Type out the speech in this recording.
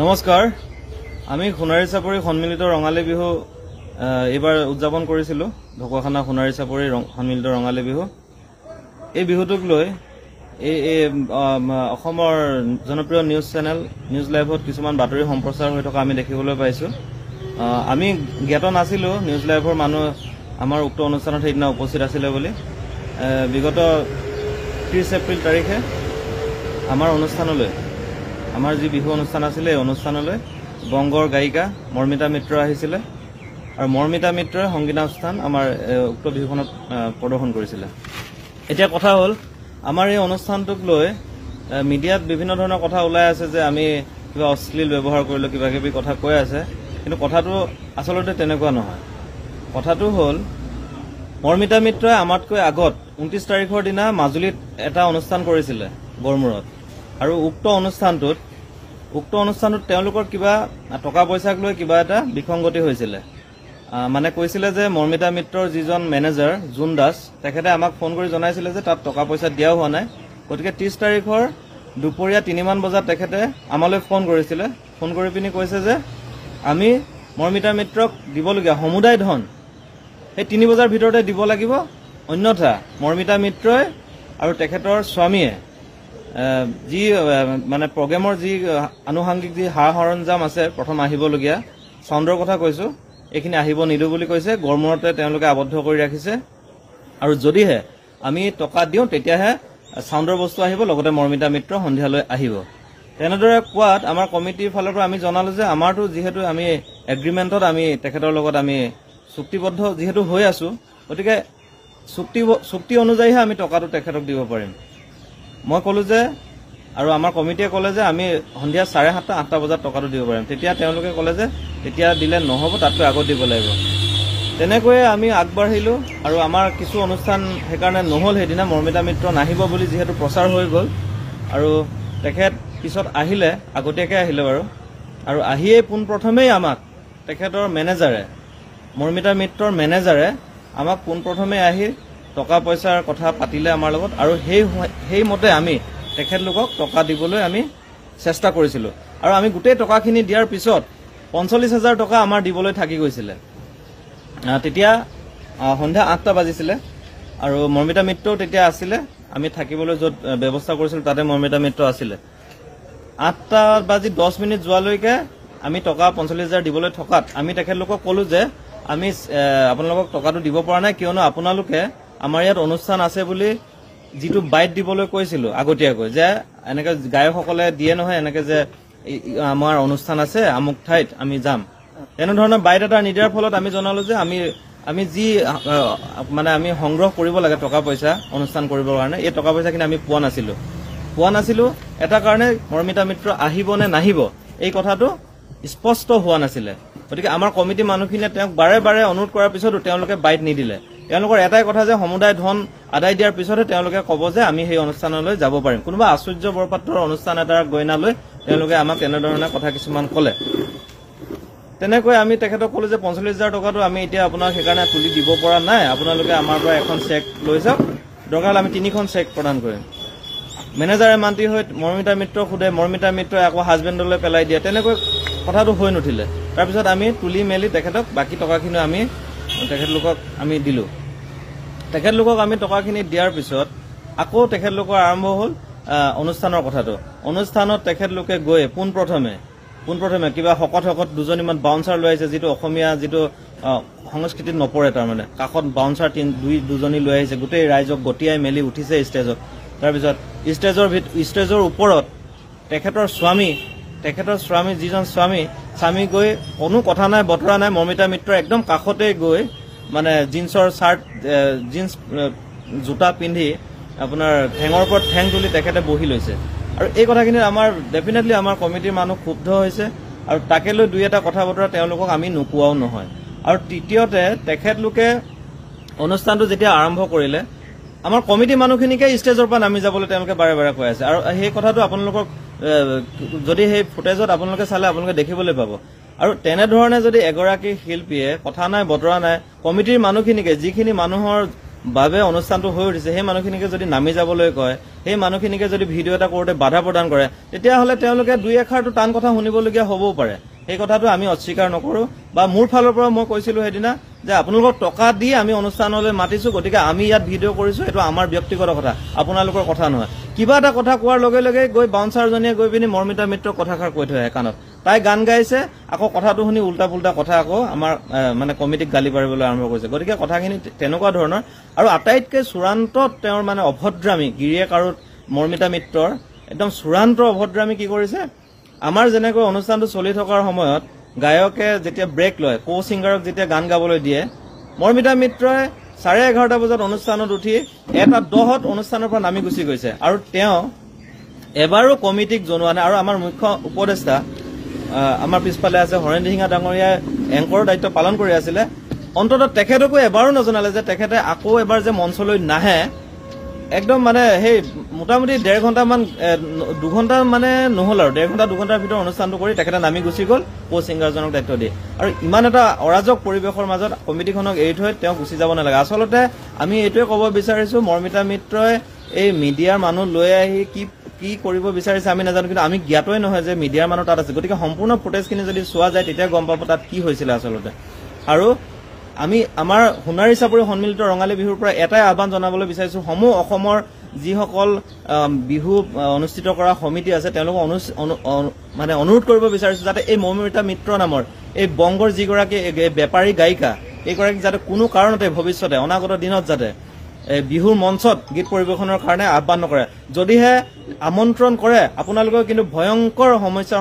নমস্কাৰ আমি সোণাৰী চাপৰি সন্মিলিত ৰঙালী বিহু এবাৰ উদযাপন কৰিছিলো ঢকুৱাখানা সোণাৰী চাপৰি সন্মিলিত ৰঙালী বিহু এই বিহুটোক লৈ এই অসমৰ জনপ্ৰিয় নিউজ চেনেল নিউজ লাইভত কিছুমান বাতৰি সম্প্ৰচাৰ হৈ থকা আমি দেখিবলৈ পাইছো আমি জ্ঞাত নাছিলো নিউজ লাইভৰ মানুহ আমাৰ উক্ত অনুষ্ঠানত সেইদিনা উপস্থিত আছিল বুলি বিগত 30 এপ্ৰিল তাৰিখে আমাৰ অনুষ্ঠানলৈ আমাৰ যি বিহু অনুষ্ঠান আছিল এই অনুষ্ঠানলৈ বংগৰ গায়িকা মৰ্মিতা মিত্ৰ আহিছিল আৰু মৰ্মিতা মিত্ৰই সংগীতানুষ্ঠান আমাৰ উক্ত বিহুখনত প্ৰদৰ্শন কৰিছিল এতিয়া কথা হ'ল আমাৰ এই অনুষ্ঠানটোক লৈ মিডিয়াত বিভিন্ন ধৰণৰ কথা ওলাই আছে যে আমি কিবা অশ্লীল ব্যৱহাৰ কৰিলো কিবা কিবি কথা কৈ আছে কিন্তু কথাটো আসলতে তেনেকুৱা নহয় কথাটো হ'ল মৰ্মিতা মিত্ৰই আমাতকৈ আগত 29 তাৰিখৰ দিনা মাজুলীত এটা অনুষ্ঠান কৰিছিল গড়মূৰত আৰু উক্ত অনুষ্ঠানটোত তেওঁলোকৰ কিবা টকা পইচাক লৈ কিবা এটা বিসংগতি হৈছিল মানে কৈছিল যে মৰ্মিতা মিত্ৰৰ যিজন মেনেজাৰ জুন দাস তেখেতে আমাক ফোন কৰি জনাইছিল যে তাত টকা পইচা দিয়াও হোৱা নাই গতিকে 30 তাৰিখৰ দুপৰীয়া 3 মান বজাত তেখেতে আমালৈ ফোন কৰিছিল ফোন কৰি পিনি কৈছে যে আমি মৰ্মিতা মিত্ৰক দিবলগীয়া সমুদায় ধন এই 3 বজাৰ ভিতৰতে দিব লাগিব অন্যথা মৰ্মিতা মিত্ৰই আৰু তেখেতৰ স্বামীয়ে যি মানে প্ৰগ্ৰামৰ যি আনুষংগিক যি সা সৰঞ্জাম আছে প্ৰথম আহিবলগীয়া চাউণ্ডৰ কথা কৈছো এইখিনি আহিব নিদো বুলি কৈছে গড়মূৰতে তেওঁলোকে আবদ্ধ কৰি ৰাখিছে আৰু যদিহে আমি টকা দিওঁ তেতিয়াহে চাউণ্ডৰ বস্তু আহিব লগতে মৰ্মিতা মিত্ৰ সন্ধিয়ালৈ আহিব তেনেদৰে কোৱাত আমাৰ কমিটিৰ ফালৰ পৰা আমি জনালো যে আমাৰটো যিহেতু আমি এগ্ৰিমেণ্টত আমি তেখেতৰ লগত আমি চুক্তিবদ্ধ যিহেতু হৈ আছো গতিকে চুক্তি অনুযায়ীহে আমি টকাটো তেখেতক দিব পাৰিম মই কলো যে আৰু আমাৰ কমিটিয়ে ক'লে যে আমি সন্ধিয়া 7:30 8টা বজাত টকাটো দিব পাৰিম তেতিয়া তেওঁলোকে ক'লে যে তেতিয়া দিলে নহব তাতকৈ আগত দিব লাগিব তেনেকৈ আমি আগবাঢ়িলো আৰু আমাৰ কিছু অনুষ্ঠান হেকাৰণে নহল হেদিনা মৰ্মিতা মিত্ৰ নাহিব বুলি যেহেতু প্ৰচাৰ হৈ গল আৰু তেখেত পিছত আহিলে আগতীয়াকৈ আহিলে বাৰু আৰু আহিয়ে পোন প্ৰথমেই আমাক তেখেতৰ মেনেজাৰে মৰ্মিতা মিত্ৰৰ মেনেজাৰে আমাক পোন প্ৰথমে আহি টকা পইচাৰ কথা পাতিলে আমাৰ লগত আৰু সেই মতে আমি তেখেতলোকক টকা দিবলৈ আমি চেষ্টা কৰিছিলো আৰু আমি গোটেই টকাখিনি দিয়াৰ পিছত 45,000 টকা আমাৰ দিবলৈ থাকি গৈছিল তেতিয়া সন্ধ্যা 8টা বাজিছিল আৰু মৰ্মিতা মিত্ৰ তেতিয়া আছিল আমি থাকিবলৈ যত ব্যৱস্থা কৰিছিল তাতে মৰ্মিতা মিত্ৰ আছিল 8টা বাজি 10 মিনিট যোৱালৈকে আমি টকা 45,000 দিবলৈ থকাত আমি তেখেতলোকক ক'লো যে আমি আপোনালোকক টকাটো দিব পৰা নাই কিয়নো আপোনালোকে আমাৰ ইয়াত অনুষ্ঠান আছে বুলি যিটো বাইট দিবলৈ কৈছিলো আগতীয়াকৈ যে এনেকৈ গায়কসকলে দিয়ে নহয় এনেকৈ যে আমাৰ অনুষ্ঠান আছে আমুক ঠাইত আমি যাম এনেধৰণৰ বাইট এটা নিদিয়াৰ ফলত আমি জনালো যে আমি যি মানে আমি সংগ্ৰহ কৰিব লাগে টকা পইচা অনুষ্ঠান কৰিবৰ কাৰণে এই টকা পইচাখিনি আমি পোৱা নাছিলো এটা কাৰণে মৰ্মিতা মিত্ৰ আহিব নে নাহিব এই কথাটো স্পষ্ট হোৱা নাছিল গতিকে আমাৰ কমিটি মানুহখিনিয়ে তেওঁক বাৰে বাৰে অনুৰোধ কৰাৰ পিছতো তেওঁলোকে বাইট নিদিলে তেওঁলোকৰ এটাই কথা যে সমুদায় ধন আদায় দিয়াৰ পিছতে তেওঁলোকে ক'ব যে আমি সেই অনুষ্ঠানলৈ যাব পাৰিম কোনোবা আশ্চৰ্য বৰপাত্ৰৰ অনুষ্ঠান এটাৰ গইনালৈ তেওঁলোকে আমাক এনেধৰণৰ কথা কিছুমান ক'লে তেনেকৈ আমি তেখেতক ক'লো যে 45,000 টকাটো আমি এতিয়া আপোনাক সেইকাৰণে তুলি দিব পৰা নাই আপোনালোকে আমাৰ পৰা এখন চেক লৈ যাওক দৰকাৰ হ'লে আমি 3খন চেক প্ৰদান কৰিম মেনেজাৰে মান্তি হৈ মৰ্মিতা মিত্ৰ সোধে মৰ্মিতা মিত্ৰই আকৌ হাজবেণ্ডলৈ পেলাই দিয়ে তেনেকৈ কথাটো হৈ নুঠিলে তাৰপিছত আমি তুলি মেলি তেখেতক বাকী টকাখিনি আমি তেখেতলোকক আমি দিলো তেখেতলোকক আমি টকাখিনি দিয়াৰ পিছত আকৌ তেখেতলোকৰ আৰম্ভ হ'ল অনুষ্ঠানৰ কথাটো অনুষ্ঠানত তেখেতলোকে গৈ পোন প্ৰথমে কিবা শকত দুজনীমান বাউন্সাৰ লৈ আহিছে যিটো অসমীয়া যিটো সংস্কৃতিত নপৰে তাৰমানে কাষত বাউন্সাৰ দুজনী লৈ আহিছে গোটেই ৰাইজক গটিয়াই মেলি উঠিছে ষ্টেজত তাৰপিছত ষ্টেজৰ ওপৰত তেখেতৰ স্বামী যিজন স্বামী গৈ কোনো কথা নাই বতৰা নাই মৰ্মিতা মিত্ৰ একদম কাষতে গৈ মানে জিন্সৰ চাৰ্ট জিন্স জোতা পিন্ধি আপোনাৰ ঠেঙৰ ওপৰত ঠেং তুলি তেখেতে বহি লৈছে আৰু এই কথাখিনি আমাৰ ডেফিনেটলি আমাৰ কমিটিৰ মানুহ ক্ষুব্ধ হৈছে আৰু তাকে লৈ দুই এটা কথা বতৰা তেওঁলোকক আমি নোকোৱাও নহয় আৰু তৃতীয়তে তেখেতলোকে অনুষ্ঠানটো যেতিয়া আৰম্ভ কৰিলে আমাৰ কমিটিৰ মানুহখিনিকে ষ্টেজৰ পৰা নামি যাবলৈ তেওঁলোকে বাৰে বাৰে কৈ আছে আৰু সেই কথাটো আপোনালোকক যদি সেই ফুটেজত আপোনালোকে চালে আপোনালোকে দেখিবলৈ পাব আৰু তেনেধৰণে যদি এগৰাকী শিল্পীয়ে কথা নাই বতৰা নাই কমিটিৰ মানুহখিনিকে যিখিনি মানুহৰ বাবে অনুষ্ঠানটো হৈ উঠিছে সেই মানুহখিনিকে যদি নামি যাবলৈ কয়, সেই মানুহখিনিকে যদি ভিডিঅ' এটা কৰোঁতে বাধা প্ৰদান কৰে, তেতিয়াহ'লে তেওঁলোকে দুই এষাৰটো টান কথা শুনিবলগীয়া হ'বও পাৰে। সেই কথাটো আমি অস্বীকাৰ নকৰোঁ, বা মোৰ ফালৰ পৰা মই কৈছিলোঁ সেইদিনা যে আপোনালোকক টকা দি আমি অনুষ্ঠানলৈ মাতিছোঁ, গতিকে আমি ইয়াত ভিডিঅ' কৰিছোঁ, এইটো আমাৰ ব্যক্তিগত কথা, আপোনালোকৰ কথা নহয়। কিবা এটা কথা কোৱাৰ লগে লগে গৈ বাউন্সাৰজনীয়ে গৈ পিনি মৰ্মিতা মিত্ৰক কথাষাৰ কৈ থৈ আহে কাণত। তাই গান গাইছে, আকৌ কথাটো শুনি উল্টা পুল্টা কথা আকৌ আমাৰ মানে কমিটিক গালি পাৰিবলৈ আৰম্ভ কৰিছে। গতিকে কথাখিনি তেনেকুৱা ধৰণৰ। আৰু আটাইতকৈ চূড়ান্ত তেওঁৰ মানে অভদ্ৰামী, গিৰিয়েক আৰু মৰ্মিতা মিত্ৰৰ একদম চূড়ান্ত অভদ্ৰামী কি কৰিছে, আমাৰ যেনেকৈ অনুষ্ঠানটো চলি থকাৰ সময়ত গায়কে যেতিয়া ব্ৰেক লয়, কো ছিংগাৰক যেতিয়া গান গাবলৈ দিয়ে, মৰ্মিতা মিত্ৰই 11:30 বজাত অনুষ্ঠানত উঠি 1:10 অনুষ্ঠানৰ পৰা নামি গুচি গৈছে। আৰু তেওঁ এবাৰো কমিটিক জনোৱা নাই। আৰু আমাৰ মুখ্য উপদেষ্টা আমাৰ পিছফালে আছে হৰেণ সিঙা ডাঙৰীয়াই এংকৰৰ দায়িত্ব পালন কৰি আছিলে, অন্ততঃ তেখেতকো এবাৰো নজনালে যে তেখেতে আকৌ এবাৰ যে মঞ্চলৈ নাহে। একদম মানে সেই মোটামুটি 1.5 ঘণ্টামান 2 ঘণ্টা মানে নহ'ল আৰু 1.5 ঘণ্টা 2 ঘণ্টাৰ ভিতৰত অনুষ্ঠানটো কৰি তেখেতে নামি গুচি গ'ল কো ছিংগাৰজনক দায়িত্ব দি। আৰু ইমান এটা অৰাজক পৰিৱেশৰ মাজত কমিটিখনক এৰি থৈ তেওঁ গুচি যাব নালাগে। আচলতে আমি এইটোৱে ক'ব বিচাৰিছোঁ, মৰ্মিতা মিত্ৰই এই মিডিয়াৰ মানুহ লৈ আহি কি কৰিব বিচাৰিছে আমি নাজানো, কিন্তু আমি জ্ঞাতই নহয় যে মিডিয়াৰ মানুহ তাত আছে। গতিকে সম্পূৰ্ণ ফুটেজখিনি যদি চোৱা যায় তেতিয়া গম পাব তাত কি হৈছিলে আচলতে। আৰু আমি আমাৰ সোণাৰী চাপৰি সন্মিলিত ৰঙালী বিহুৰ পৰা এটাই আহ্বান জনাবলৈ বিচাৰিছোঁ, সমূহ অসমৰ যিসকল বিহু অনুষ্ঠিত কৰা সমিতি আছে তেওঁলোকক মানে অনুৰোধ কৰিব বিচাৰিছোঁ যাতে এই মৰ্মিতা মিত্ৰ নামৰ এই বংগৰ যিগৰাকী বেপাৰী গায়িকা, এইগৰাকী যাতে কোনো কাৰণতে ভৱিষ্যতে অনাগত দিনত যাতে বিহুৰ মঞ্চত গীত পৰিৱেশনৰ কাৰণে আহ্বান নকৰে। যদিহে আমন্ত্ৰণ কৰে আপোনালোকেও কিন্তু ভয়ংকৰ সমস্যাৰ